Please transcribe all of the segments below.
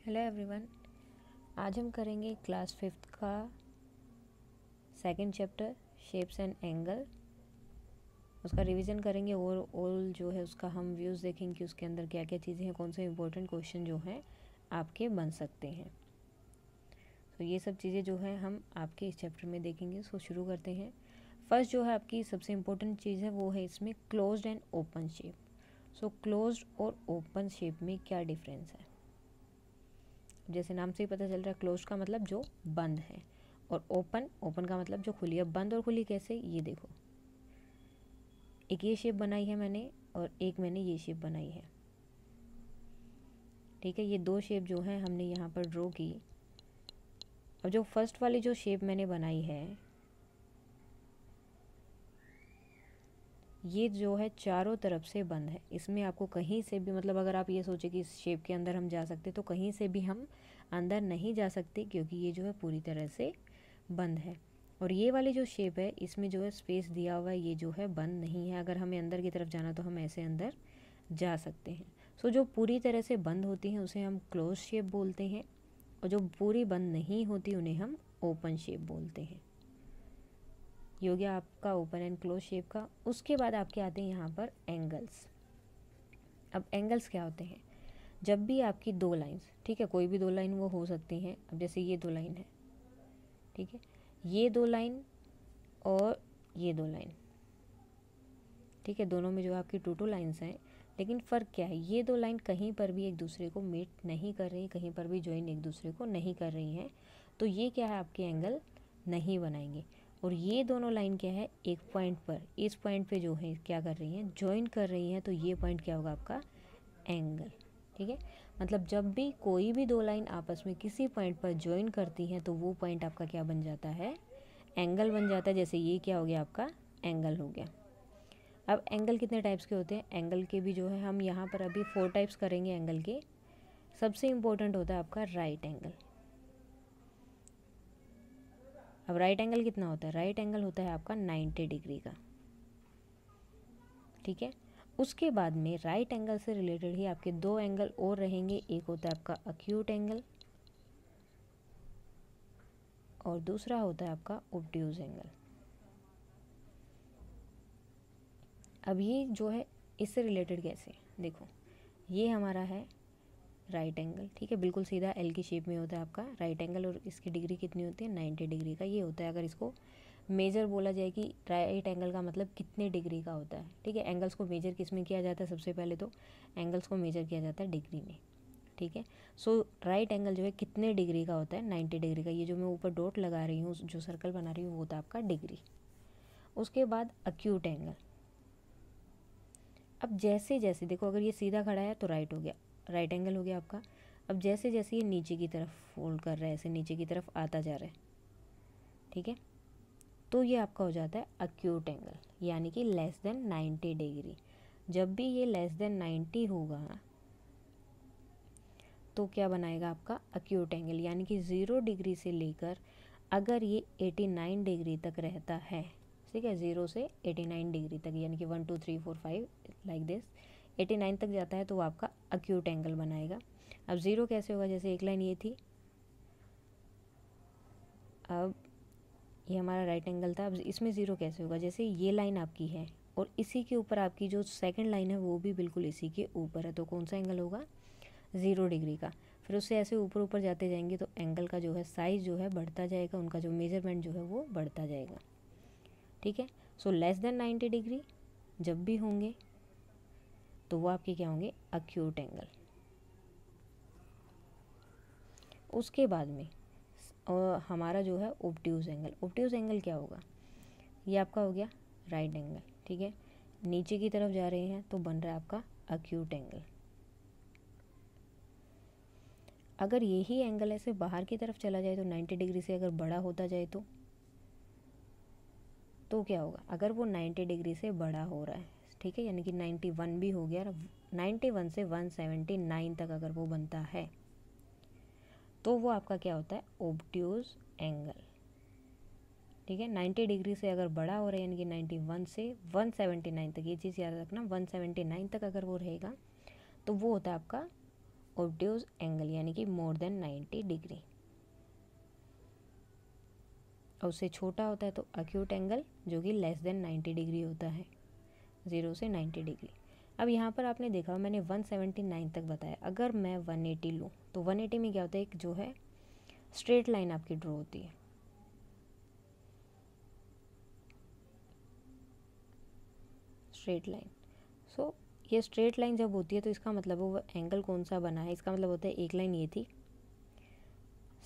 Hello everyone. आज हम करेंगे क्लास 5th का second chapter shapes and angle. उसका रिवीजन करेंगे और ऑल जो है उसका हम व्यूज़ देखेंगे कि उसके अंदर क्या क्या चीज़ें हैं, कौन से इंपॉर्टेंट क्वेश्चन जो हैं आपके बन सकते हैं। तो ये सब चीज़ें जो है हम आपके इस चैप्टर में देखेंगे। सो शुरू करते हैं। फर्स्ट जो है आपकी सबसे इम्पोर्टेंट चीज़ है वो है इसमें क्लोज्ड एंड ओपन शेप। सो क्लोज्ड और ओपन शेप में क्या डिफरेंस है? जैसे नाम से ही पता चल रहा है, क्लोज का मतलब जो बंद है और ओपन ओपन का मतलब जो खुली है। बंद और खुली कैसे, ये देखो, एक ये शेप बनाई है मैंने और एक मैंने ये शेप बनाई है। ठीक है, ये दो शेप जो है हमने यहाँ पर ड्रॉ की। और जो फर्स्ट वाली जो शेप मैंने बनाई है, ये जो है चारों तरफ से बंद है। इसमें आपको कहीं से भी, मतलब अगर आप ये सोचे कि इस शेप के अंदर हम जा सकते, तो कहीं से भी हम अंदर नहीं जा सकते, क्योंकि ये जो है पूरी तरह से बंद है। और ये वाली जो शेप है, इसमें जो है स्पेस दिया हुआ है, ये जो है बंद नहीं है। अगर हमें अंदर की तरफ जाना तो हम ऐसे अंदर जा सकते हैं। सो जो पूरी तरह से बंद होती हैं उसे हम क्लोज शेप बोलते हैं, और जो पूरी बंद नहीं होती उन्हें हम ओपन शेप बोलते हैं। ये हो गया आपका ओपन एंड क्लोज शेप का। उसके बाद आपके आते हैं यहाँ पर एंगल्स। अब एंगल्स क्या होते हैं? जब भी आपकी दो लाइंस, ठीक है, कोई भी दो लाइन वो हो सकती हैं। अब जैसे ये दो लाइन है, ठीक है, ये दो लाइन और ये दो लाइन, ठीक है, दोनों में जो आपकी टू लाइंस हैं। लेकिन फ़र्क क्या है? ये दो लाइन कहीं पर भी एक दूसरे को मीट नहीं कर रही, कहीं पर भी ज्वाइन एक दूसरे को नहीं कर रही हैं, तो ये क्या है, आपके एंगल नहीं बनाएंगे। और ये दोनों लाइन क्या है, एक पॉइंट पर, इस पॉइंट पे जो है क्या कर रही हैं, ज्वाइन कर रही हैं, तो ये पॉइंट क्या होगा, आपका एंगल। ठीक है, मतलब जब भी कोई भी दो लाइन आपस में किसी पॉइंट पर ज्वाइन करती हैं, तो वो पॉइंट आपका क्या बन जाता है, एंगल बन जाता है। जैसे ये क्या हो गया, आपका एंगल हो गया। अब एंगल कितने टाइप्स के होते हैं? एंगल के भी जो है हम यहाँ पर अभी 4 टाइप्स करेंगे एंगल के। सबसे इम्पोर्टेंट होता है आपका राइट एंगल। अब राइट एंगल कितना होता है? राइट एंगल होता है आपका 90 डिग्री का। ठीक है, उसके बाद में राइट एंगल से रिलेटेड ही आपके दो एंगल और रहेंगे। एक होता है आपका अक्यूट एंगल और दूसरा होता है आपका ऑब्ट्यूज एंगल। अब ये जो है इससे रिलेटेड कैसे, देखो, ये हमारा है राइट एंगल, ठीक है, बिल्कुल सीधा एल की शेप में होता है आपका राइट एंगल, और इसकी डिग्री कितनी होती है, 90 डिग्री का ये होता है। अगर इसको मेजर बोला जाए कि राइट एंगल का मतलब कितने डिग्री का होता है, ठीक है, एंगल्स को मेजर किस में किया जाता है? सबसे पहले तो एंगल्स को मेजर किया जाता है डिग्री में। ठीक है, सो राइट एंगल जो है कितने डिग्री का होता है? 90 डिग्री का। ये जो मैं ऊपर डॉट लगा रही हूँ, जो सर्कल बना रही हूँ, वो होता है आपका डिग्री। उसके बाद अक्यूट एंगल। अब जैसे जैसे देखो, अगर ये सीधा खड़ा है तो राइट हो गया, राइट एंगल हो गया आपका। अब जैसे जैसे ये नीचे की तरफ फोल्ड कर रहा है, ऐसे नीचे की तरफ आता जा रहा है, ठीक है, तो ये आपका हो जाता है अक्यूट एंगल, यानी कि लेस देन 90 डिग्री। जब भी ये लेस देन 90 होगा तो क्या बनाएगा आपका अक्यूट एंगल, यानी कि 0 डिग्री से लेकर अगर ये 89 डिग्री तक रहता है, ठीक है, 0 से 89 डिग्री तक, यानी कि 1 2 3 4 5 लाइक दिस, 89 तक जाता है तो वो आपका अक्यूट एंगल बनाएगा। अब 0 कैसे होगा? जैसे एक लाइन ये थी, अब ये हमारा राइट एंगल था, अब इसमें 0 कैसे होगा? जैसे ये लाइन आपकी है और इसी के ऊपर आपकी जो सेकंड लाइन है वो भी बिल्कुल इसी के ऊपर है, तो कौन सा एंगल होगा? 0 डिग्री का। फिर उससे ऐसे ऊपर ऊपर जाते जाएंगे तो एंगल का जो है साइज़ जो है बढ़ता जाएगा, उनका जो मेजरमेंट जो है वो बढ़ता जाएगा। ठीक है, सो लेस देन 90 डिग्री जब भी होंगे तो वो आपके क्या होंगे? Acute angle. उसके बाद में हमारा जो है ऑब्ट्यूज एंगल। ऑब्ट्यूज एंगल क्या होगा? ये आपका हो गया राइट एंगल, ठीक है, नीचे की तरफ जा रहे हैं तो बन रहा है आपका अक्यूट एंगल। अगर यही एंगल ऐसे बाहर की तरफ चला जाए तो 90 डिग्री से अगर बड़ा होता जाए तो क्या होगा? अगर वो 90 डिग्री से बड़ा हो रहा है, ठीक है, यानी कि 91 भी हो गया, 91 से 179 तक अगर वो बनता है तो वो आपका क्या होता है? Obtuse angle. ठीक है, 90 डिग्री से अगर बड़ा हो रहा है, यानी कि 91 से 179 तक, ये चीज़ याद रखना, 179 तक अगर वो रहेगा तो वो होता है आपका ऑब्ट्यूज एंगल यानी कि मोर देन 90 डिग्री, और उससे छोटा होता है तो अक्यूट एंगल जो कि लेस देन 90 डिग्री होता है, 0 से 90 डिग्री। अब यहाँ पर आपने देखा मैंने 179 तक बताया, अगर मैं 180 लूँ तो 180 में क्या होता है, एक जो है स्ट्रेट लाइन आपकी ड्रॉ होती है, स्ट्रेट लाइन। सो ये स्ट्रेट लाइन जब होती है तो इसका मतलब वो एंगल कौन सा बना है, इसका मतलब होता है एक लाइन ये थी,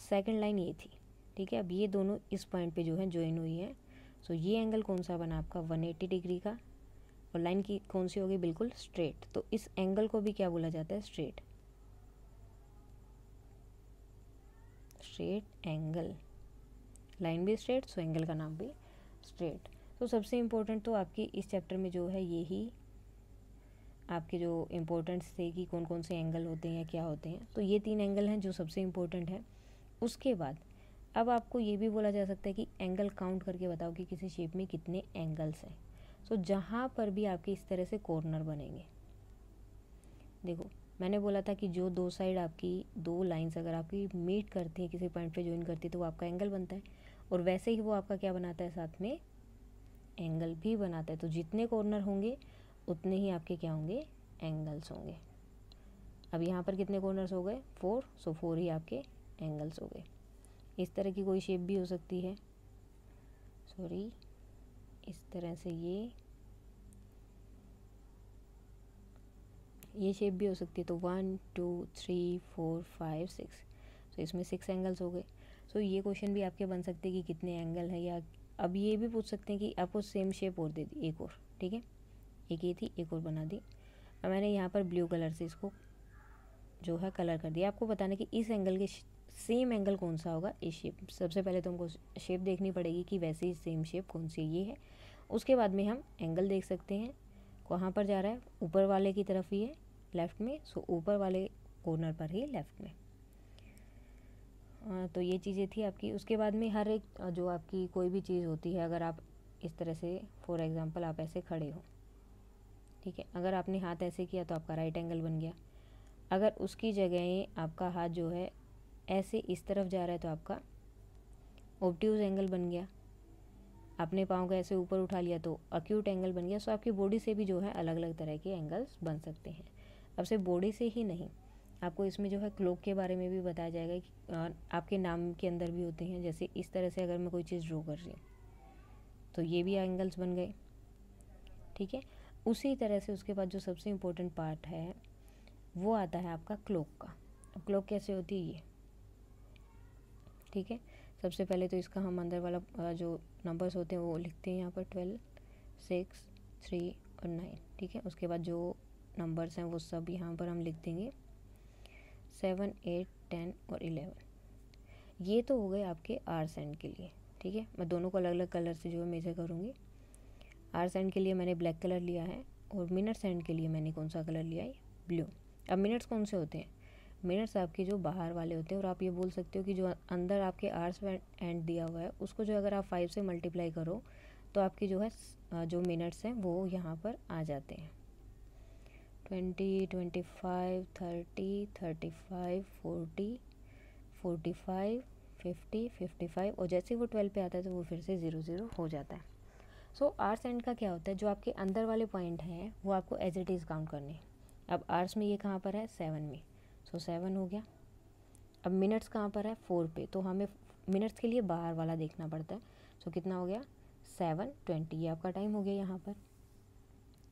सेकंड लाइन ये थी, ठीक है। अब ये दोनों इस पॉइंट पे जो है ज्वाइन हुई है, सो ये एंगल कौन सा बना आपका 180 डिग्री का, और लाइन की कौन सी होगी, बिल्कुल स्ट्रेट। तो इस एंगल को भी क्या बोला जाता है, स्ट्रेट, स्ट्रेट एंगल। लाइन भी स्ट्रेट, सो एंगल का नाम भी स्ट्रेट। तो सबसे इम्पोर्टेंट तो आपकी इस चैप्टर में जो है यही आपके जो इम्पोर्टेंट्स थे कि कौन कौन से एंगल होते हैं या क्या होते हैं, तो ये 3 एंगल हैं जो सबसे इम्पोर्टेंट है। उसके बाद अब आपको ये भी बोला जा सकता है कि एंगल काउंट करके बताओ कि किसी शेप में कितने एंगल्स हैं। सो जहाँ पर भी आपके इस तरह से कॉर्नर बनेंगे, देखो मैंने बोला था कि जो दो साइड आपकी दो लाइंस अगर आपकी मीट करती हैं, किसी पॉइंट पे ज्वाइन करती है, तो वो आपका एंगल बनता है, और वैसे ही वो आपका क्या बनाता है, साथ में एंगल भी बनाता है। तो जितने कॉर्नर होंगे उतने ही आपके क्या होंगे, एंगल्स होंगे। अब यहाँ पर कितने कॉर्नर्स हो गए, 4, सो 4 ही आपके एंगल्स हो गए। इस तरह की कोई शेप भी हो सकती है, सॉरी इस तरह से ये शेप भी हो सकती है। तो 1 2 3 4 5 6, तो इसमें 6 एंगल्स हो गए। सो ये क्वेश्चन भी आपके बन सकते हैं कि कितने एंगल है, या अब ये भी पूछ सकते हैं कि आपको सेम शेप और दे दी एक और, ठीक है, एक ये थी एक और बना दी। अब मैंने यहाँ पर ब्लू कलर से इसको जो है कलर कर दिया। आपको बताना कि इस एंगल के सेम एंगल कौन सा होगा इस शेप। सबसे पहले तो हमको शेप देखनी पड़ेगी कि वैसे ही सेम शेप कौन सी ये है, उसके बाद में हम एंगल देख सकते हैं कहाँ पर जा रहा है, ऊपर वाले की तरफ ही है, लेफ़्ट में, सो ऊपर वाले कॉर्नर पर ही लेफ़्ट में। तो ये चीज़ें थी आपकी। उसके बाद में हर एक जो आपकी कोई भी चीज़ होती है, अगर आप इस तरह से फॉर एग्ज़ाम्पल आप ऐसे खड़े हो, ठीक है, अगर आपने हाथ ऐसे किया तो आपका राइट एंगल बन गया। अगर उसकी जगह आपका हाथ जो है ऐसे इस तरफ जा रहा है तो आपका ऑब्ट्यूज एंगल बन गया। आपने पाँव को ऐसे ऊपर उठा लिया तो अक्यूट एंगल बन गया। सो आपकी बॉडी से भी जो है अलग अलग तरह के एंगल्स बन सकते हैं। अब सिर्फ बॉडी से ही नहीं, आपको इसमें जो है क्लॉक के बारे में भी बताया जाएगा कि आपके नाम के अंदर भी होते हैं। जैसे इस तरह से अगर मैं कोई चीज़ ड्रॉ कर रही हूँ तो ये भी एंगल्स बन गए, ठीक है। उसी तरह से उसके बाद जो सबसे इम्पोर्टेंट पार्ट है वो आता है आपका क्लॉक का। अब क्लॉक कैसे होती है ये, ठीक है। सबसे पहले तो इसका हम अंदर वाला जो नंबर्स होते हैं वो लिखते हैं यहाँ पर 12, 6, 3 और 9, ठीक है। उसके बाद जो नंबर्स हैं वो सब यहाँ पर हम लिख देंगे 7, 8, 10 और 11। ये तो हो गए आपके आर्स एंड के लिए, ठीक है। मैं दोनों को अलग अलग कलर से जो है मेजर करूँगी। आर्स एंड के लिए मैंने ब्लैक कलर लिया है, और मिनट्स एंड के लिए मैंने कौन सा कलर लिया है, ब्लू। अब मिनट्स कौन से होते हैं, मिनट्स आपके जो बाहर वाले होते हैं। और आप ये बोल सकते हो कि जो अंदर आपके आर्स एंड दिया हुआ है उसको जो अगर आप 5 से मल्टीप्लाई करो तो आपकी जो है जो मिनट्स हैं वो यहाँ पर आ जाते हैं। 20, 25, 30, 35, 40, 45, 50, 55, और जैसे वो 12 पे आता है तो वो फिर से 0 0 हो जाता है। सो आर्स एंड का क्या होता है, जो आपके अंदर वाले पॉइंट हैं वो आपको एज इट इज़ काउंट करने। अब आर्स में ये कहाँ पर है, 7 में, सो 7 हो गया। अब मिनट्स कहाँ पर है, 4 पे, तो हमें मिनट्स के लिए बाहर वाला देखना पड़ता है। सो कितना हो गया, 7:20, ये आपका टाइम हो गया यहाँ पर।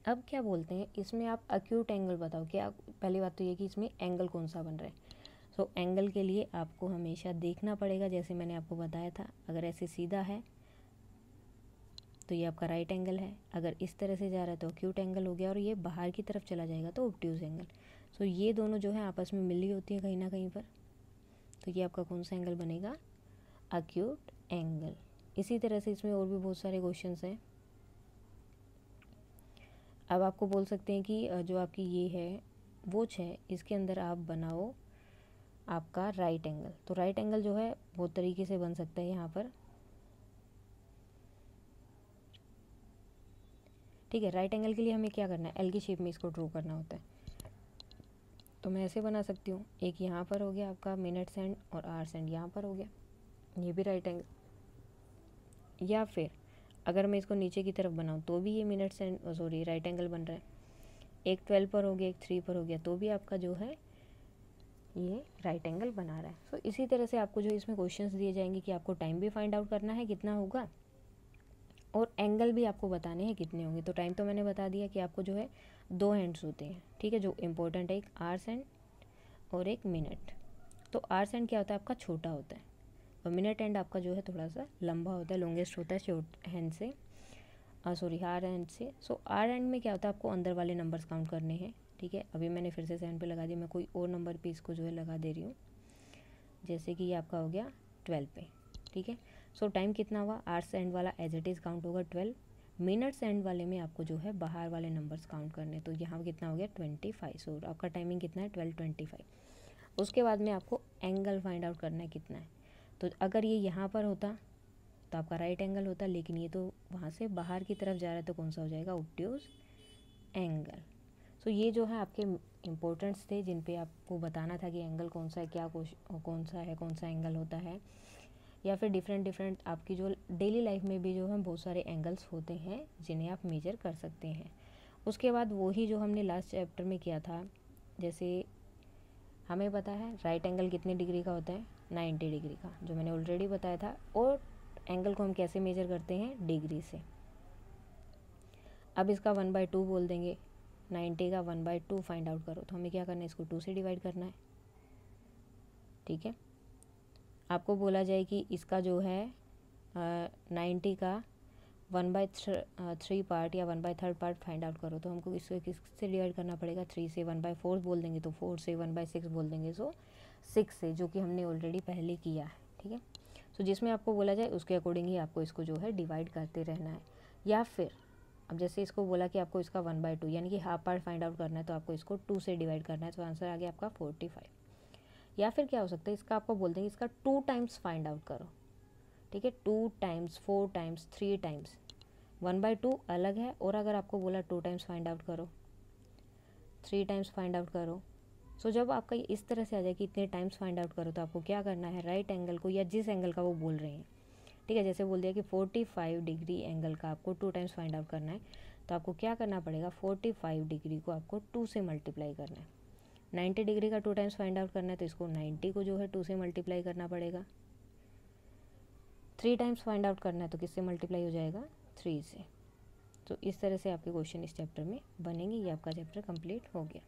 अब क्या बोलते हैं इसमें, आप अक्यूट एंगल बताओ। क्या, पहली बात तो ये कि इसमें एंगल कौन सा बन रहा है। सो एंगल के लिए आपको हमेशा देखना पड़ेगा, जैसे मैंने आपको बताया था, अगर ऐसे सीधा है तो ये आपका राइट एंगल है, अगर इस तरह से जा रहा है तो अक्यूट एंगल हो गया, और ये बाहर की तरफ चला जाएगा तो ऑब्ट्यूज एंगल। सो ये दोनों जो है आपस में मिली होती है कहीं ना कहीं पर, तो ये आपका कौन सा एंगल बनेगा, अक्यूट एंगल। इसी तरह से इसमें और भी बहुत सारे क्वेश्चंस हैं। अब आपको बोल सकते हैं कि जो आपकी ये है वॉच है, इसके अंदर आप बनाओ आपका राइट एंगल। तो राइट एंगल जो है बहुत तरीके से बन सकता है यहाँ पर, ठीक है। राइट एंगल के लिए हमें क्या करना है, एल की शेप में इसको ड्रॉ करना होता है। तो मैं ऐसे बना सकती हूँ, एक यहाँ पर हो गया आपका मिनट्स एंड और आवर्स एंड यहाँ पर हो गया, ये भी राइट एंगल। या फिर अगर मैं इसको नीचे की तरफ बनाऊँ तो भी ये minutes and sorry right angle बन रहा है। एक 12 पर हो गया, एक 3 पर हो गया, तो भी आपका जो है ये राइट एंगल बना रहा है। सो इसी तरह से आपको जो इसमें क्वेश्चंस दिए जाएंगे कि आपको टाइम भी फाइंड आउट करना है कितना होगा, और एंगल भी आपको बताने हैं कितने होंगे। तो टाइम तो मैंने बता दिया कि आपको जो है 2 हैंड्स होते हैं, ठीक है, जो इम्पोर्टेंट है, एक आवर्स एंड और एक मिनट। तो आवर्स एंड क्या होता है आपका छोटा होता है, और मिनट एंड आपका जो है थोड़ा सा लंबा होता है, लॉन्गेस्ट होता है शॉर्ट हैंड से, सॉरी आर एंड से। सो आर एंड में क्या होता है आपको अंदर वाले नंबर्स काउंट करने हैं, ठीक है। अभी मैंने फिर से सेंड पे लगा दिया, मैं कोई और नंबर पे इसको जो है लगा दे रही हूँ, जैसे कि ये आपका हो गया 12 पे, ठीक है। सो टाइम कितना हुआ, आवर्स एंड वाला एज इट इज़ काउंट होगा 12, मिनट्स एंड वाले में आपको जो है बाहर वाले नंबर्स काउंट करने, तो यहाँ कितना हो गया 25। सो आपका टाइमिंग कितना है 12:25। उसके बाद में आपको एंगल फाइंड आउट करना है कितना है। तो अगर ये यहाँ पर होता तो आपका राइट एंगल होता, लेकिन ये तो वहाँ से बाहर की तरफ जा रहा है, तो कौन सा हो जाएगा, ऑब्ट्यूज एंगल। सो ये जो है आपके इम्पोर्टेंट्स थे जिन पे आपको बताना था कि एंगल कौन सा है, क्या कौन सा है, कौन सा एंगल होता है, या फिर डिफरेंट आपकी जो डेली लाइफ में भी जो है बहुत सारे एंगल्स होते हैं जिन्हें आप मेजर कर सकते हैं। उसके बाद वही जो हमने लास्ट चैप्टर में किया था, जैसे हमें पता है राइट एंगल कितने डिग्री का होता है, 90 डिग्री का, जो मैंने ऑलरेडी बताया था। और एंगल को हम कैसे मेजर करते हैं, डिग्री से। अब इसका 1/2 बोल देंगे, 90 का 1/2 फाइंड आउट करो, तो हमें क्या करना है, इसको 2 से डिवाइड करना है, ठीक है। आपको बोला जाए कि इसका जो है 90 का 1/3 पार्ट या 1/3 पार्ट फाइंड आउट करो, तो हमको इसको किससे डिवाइड करना पड़ेगा, 3 से 1/4 बोल देंगे, तो 4 से 1/6 बोल देंगे, सो 6 से, जो कि हमने ऑलरेडी पहले किया है, ठीक है। सो जिसमें आपको बोला जाए उसके अकॉर्डिंग ही आपको इसको जो है डिवाइड करते रहना है। या फिर अब जैसे इसको बोला कि आपको इसका 1/2 यानी कि हाफ पार्ट फाइंड आउट करना है, तो आपको इसको 2 से डिवाइड करना है, तो आंसर आ गया आपका 45। या फिर क्या हो सकता है, इसका आपको बोल देंगे इसका 2 टाइम्स फाइंड आउट करो, ठीक है, 2 टाइम्स, 4 टाइम्स, 3 टाइम्स, 1/2 अलग है, और अगर आपको बोला 2 टाइम्स फाइंड आउट करो, 3 टाइम्स फाइंड आउट करो। सो जब आपका इस तरह से आ जाए कि इतने टाइम्स फाइंड आउट करो, तो आपको क्या करना है, राइट एंगल को या जिस एंगल का वो बोल रहे हैं, ठीक है, जैसे बोल दिया कि 45 डिग्री एंगल का आपको 2 टाइम्स फाइंड आउट करना है, तो आपको क्या करना पड़ेगा, 45 डिग्री को आपको 2 से मल्टीप्लाई करना है। 90 डिग्री का 2 टाइम्स फाइंड आउट करना है, तो इसको 90 को जो है 2 से मल्टीप्लाई करना पड़ेगा। 3 टाइम्स फाइंड आउट करना है, तो किससे मल्टीप्लाई हो जाएगा, 3 से। तो इस तरह से आपके क्वेश्चन इस चैप्टर में बनेंगे। ये आपका चैप्टर कंप्लीट हो गया।